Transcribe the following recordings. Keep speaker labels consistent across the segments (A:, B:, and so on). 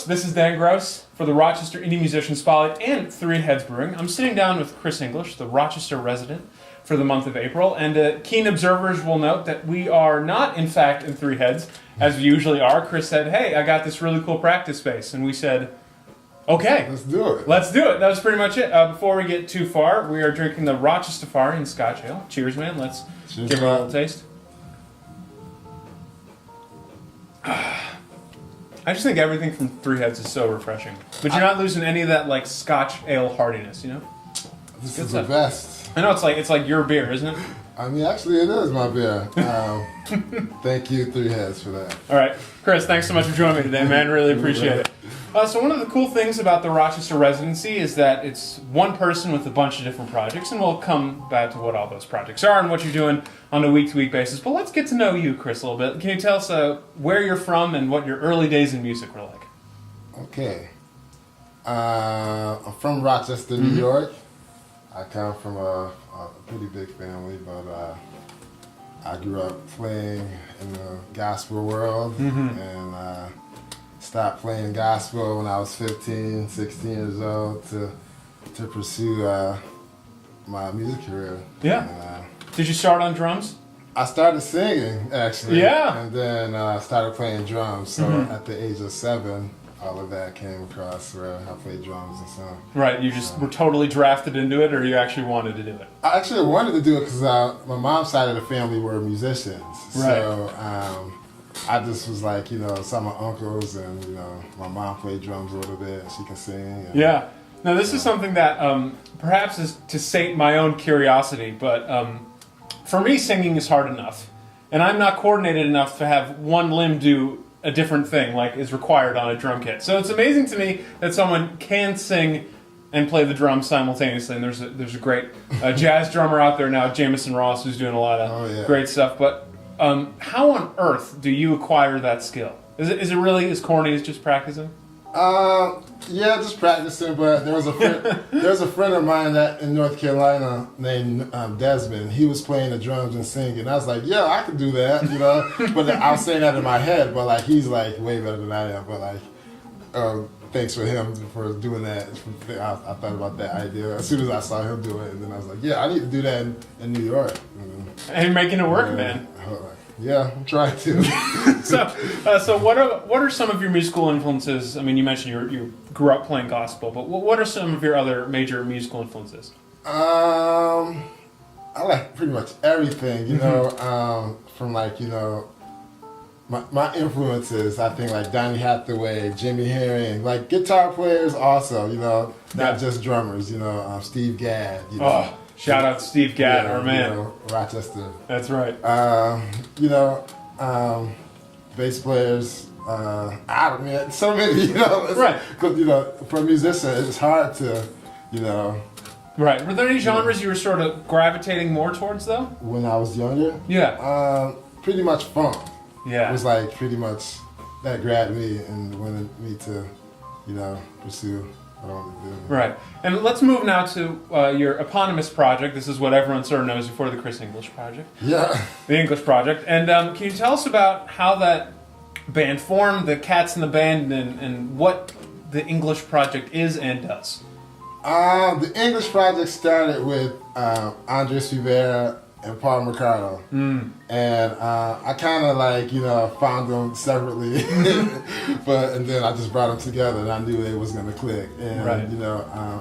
A: This is Dan Gross for the Rochester Indie Musician Spotlight and Three Heads Brewing. I'm sitting down with Chris English, the Rochester resident for the month of April, and keen observers will note that we are not, in fact, in Three Heads, as we usually are. Chris said, hey, I got this really cool practice space, and we said, okay.
B: Let's do it.
A: Let's do it. That was pretty much it. Before we get too far, we are drinking the Rochester Residency Scotch Ale. Cheers, man. Let's give it a little taste. I just think everything from Three Heads is so refreshing. But you're not losing any of that like Scotch ale hardiness, you know?
B: This is the best.
A: I know it's like your beer, isn't it?
B: I mean, actually, it is my beer. Thank you, Three Heads, for that.
A: All right, Chris, thanks so much for joining me today, man. Really appreciate it. So one of the cool things about the Rochester Residency is that it's one person with a bunch of different projects, and we'll come back to what all those projects are and what you're doing on a week-to-week basis. But let's get to know you, Chris, a little bit. Can you tell us where you're from and what your early days in music were like?
B: Okay. I'm from Rochester, New York. I come from a pretty big family, but I grew up playing in the gospel world, and stopped playing gospel when I was 15, 16 years old to pursue my music career.
A: Yeah.
B: And,
A: did you start on drums?
B: I started singing, actually.
A: Yeah.
B: And then started playing drums. So at the age of 7, all of that came across where I played drums and so.
A: Right, you just were totally drafted into it, or you actually wanted to do it?
B: I actually wanted to do it because my mom's side of the family were musicians.
A: Right.
B: So I just was like, some of my uncles and, my mom played drums a little bit and she can sing. And,
A: yeah. Now this is something that perhaps is to sate my own curiosity, but for me singing is hard enough. And I'm not coordinated enough to have one limb do a different thing like is required on a drum kit. So it's amazing to me that someone can sing and play the drums simultaneously. And there's a great jazz drummer out there now, Jamison Ross, who's doing a lot of great stuff. But how on earth do you acquire that skill? Is it really as corny as just practicing?
B: Yeah, just practicing. But there was a friend of mine that in North Carolina named Desmond. He was playing the drums and singing. I was like, yeah, I could do that, But I was saying that in my head. But like, he's like way better than I am. But like, thanks for him for doing that. I thought about that idea as soon as I saw him do it, and then I was like, yeah, I need to do that in New York.
A: And you're making it work, man.
B: Yeah, I'm trying to.
A: So what are some of your musical influences? I mean, you mentioned you grew up playing gospel, but what are some of your other major musical influences?
B: I like pretty much everything, from like, my influences, I think like Donny Hathaway, Jimmy Herring, like guitar players also, not just drummers, Steve Gadd,
A: Oh, shout out to Steve Gadd, our man.
B: Rochester.
A: That's right.
B: Bass players, so many,
A: Right.
B: Because, for a musician, it's hard to,
A: Right. Were there any genres you were sort of gravitating more towards, though?
B: When I was younger?
A: Yeah.
B: Pretty much funk.
A: Yeah.
B: It was like pretty much that grabbed me and wanted me to, pursue what I wanted to do.
A: Right. And let's move now to your eponymous project. This is what everyone sort of knows you for, the Chris English Project.
B: Yeah.
A: The English Project. And can you tell us about how that band formed, the cats in the band, and what the English Project is and does?
B: The English Project started with Andres Rivera and Paul Mercado. And I kind of found them separately, and then I just brought them together and I knew they was going to click. And,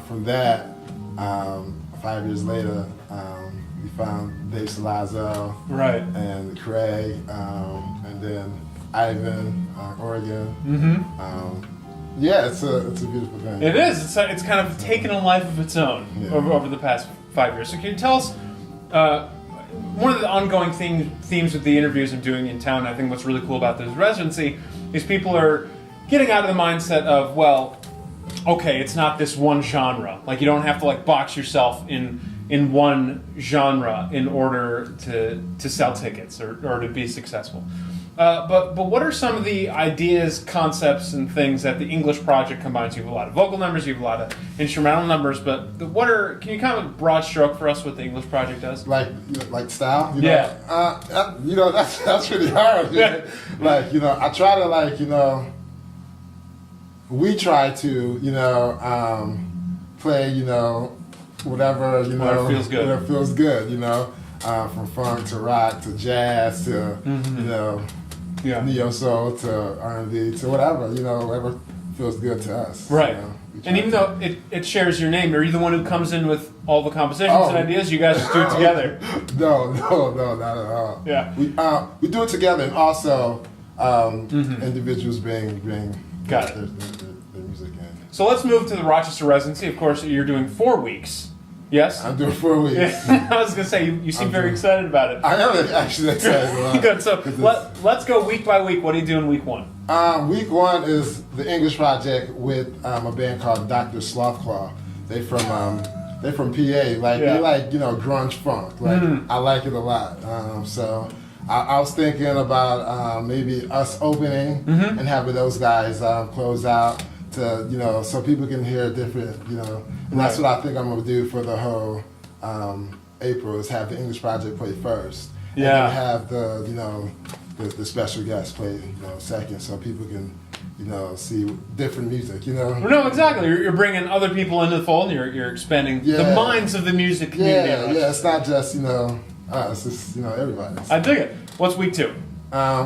B: from that, 5 years later, we found Dave Salazzo,
A: right,
B: and Craig, and then Ivan, Oregon. Yeah, it's a beautiful thing.
A: It is. It's kind of taken a life of its own over the past 5 years. So can you tell us, one of the ongoing themes with the interviews I'm doing in town, I think what's really cool about this residency is people are getting out of the mindset of, well, okay, it's not this one genre. Like, you don't have to box yourself in one genre in order to sell tickets or to be successful. But what are some of the ideas, concepts, and things that the English Project combines? You have a lot of vocal numbers, you have a lot of instrumental numbers, but can you kind of broad stroke for us what the English Project does?
B: Like style?
A: Yeah.
B: That's really hard.
A: Yeah.
B: I try to we try to, play, whatever,
A: Whatever feels good.
B: Whatever feels good, from funk to rock to jazz to, neo soul to R&B to whatever, whatever feels good to us.
A: Right. And even though it shares your name, are you the one who comes in with all the compositions and ideas? You guys just do it together?
B: No, not at all.
A: Yeah.
B: We do it together, and also individuals bring
A: Got it.
B: their music in.
A: So let's move to the Rochester Residency. Of course, you're doing 4 weeks. Yes?
B: I'm doing 4 weeks.
A: Yeah. I was going to say, you seem very excited about it.
B: I am actually excited about it.
A: Good. So let's go week by week. What do you do in week 1?
B: Week 1 is the English project with a band called Dr.Slothclaw. They're from PA. They like grunge funk. I like it a lot. So I was thinking about maybe us opening and having those guys close out to so people can hear different and that's what I think I'm gonna do for the whole April is have the English project play first. And then have the special guests play second, so people can see different music.
A: No, exactly. You're bringing other people into the fold. And you're expanding the minds of the music community.
B: Yeah. It's not just us. It's everybody.
A: I dig it. What's week 2?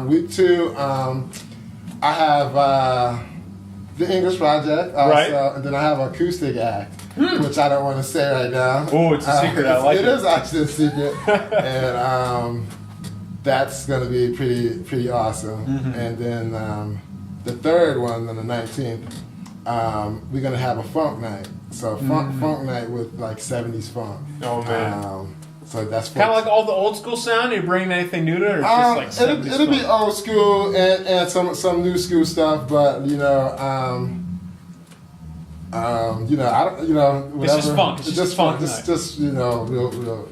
B: Week 2, I have the English project, and then I have an acoustic act, which I don't want to say right now.
A: Oh, it's a secret. I like it.
B: It is actually a secret, and that's going to be pretty awesome. And then the third one, on the 19th, we're going to have a funk night. So funk night with like 70s funk.
A: Oh man.
B: So that's
A: kind of like all the old school sound. Are you bringing anything new to it, or just like 70s
B: it'll be old school and some new school stuff, but I don't, whatever.
A: It's just funk. It's just funk.
B: Just real.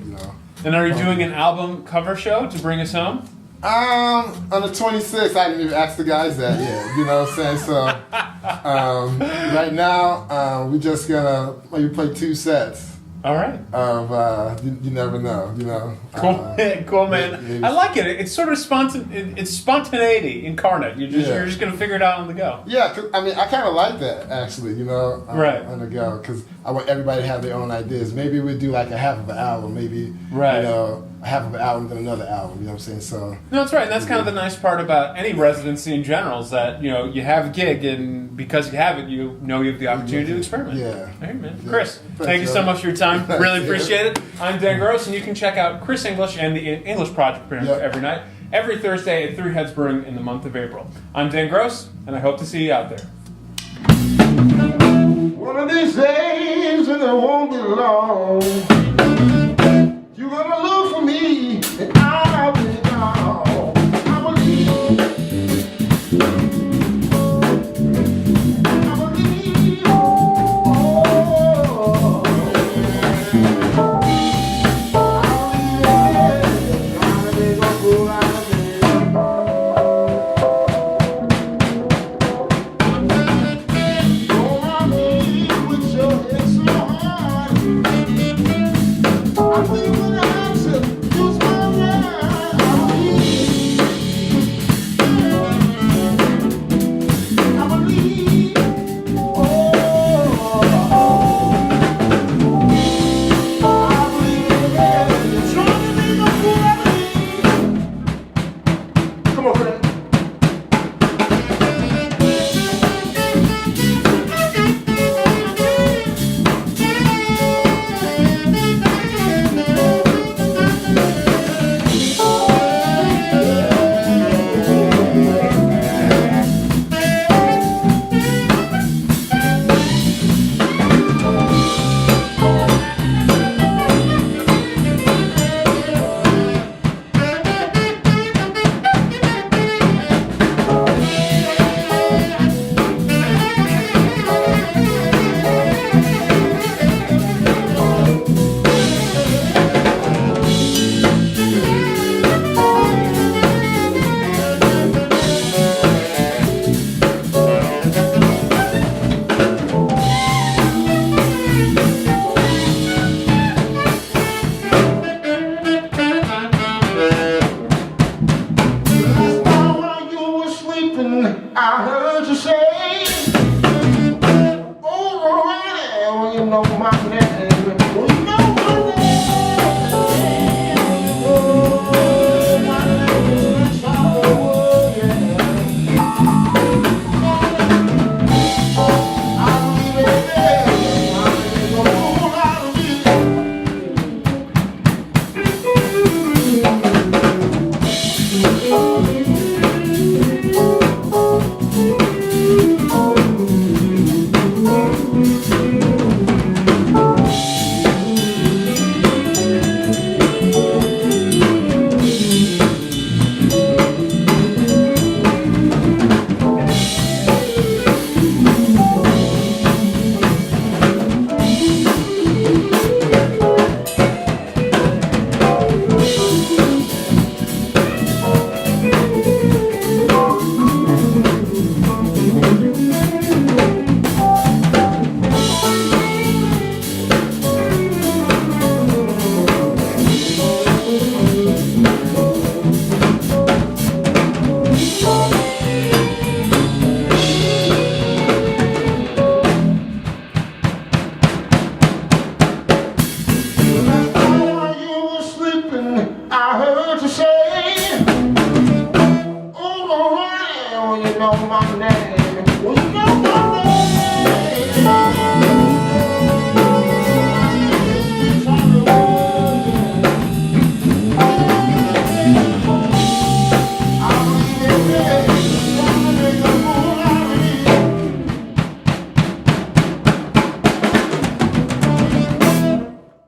A: And are you doing an album cover show to bring us home?
B: On the 26th, I didn't even ask the guys that yet. You know what I'm saying? So right now, we're just gonna maybe play 2 sets.
A: All right.
B: You never know.
A: Cool, cool, man. I like it. It's sort of it's spontaneity incarnate. You're just gonna figure it out on the go.
B: Yeah, 'cause, I kind of like that actually.
A: Right.
B: On the go, because I want everybody to have their own ideas. Maybe we do like a half of an album. Maybe a half of an album, then another album. You know what I'm saying? So
A: no, that's right. And that's kind of the nice part about any residency in general is that you have a gig, and because you have it, you have the opportunity to experiment.
B: Yeah.
A: All right, man. Yeah. Chris, thank you so much for your time. Really appreciate it. I'm Dan Gross, and you can check out Chris English and the English Project every night, every Thursday at Three Heads Brewing in the month of April. I'm Dan Gross, and I hope to see you out there.
B: One of these days, and it won't be long, you're gonna look for me, and I'll be gone. I believe. With your head so hard.
C: on my neck.